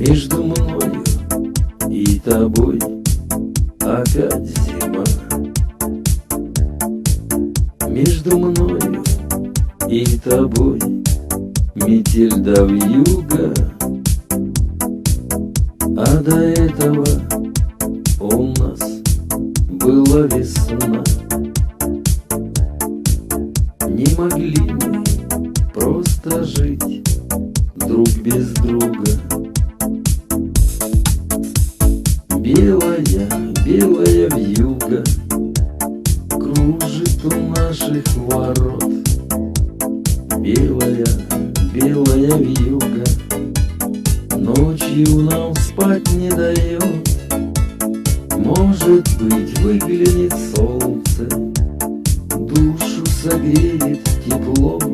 Между мною и тобой опять зима. Между мною и тобой метель да вьюга. А до этого у нас была весна. Не могли мы просто жить друг без друга. Белая, белая вьюга кружит у наших ворот. Белая, белая вьюга ночью нам спать не дает. Может быть, выглянет солнце, душу согреет теплом.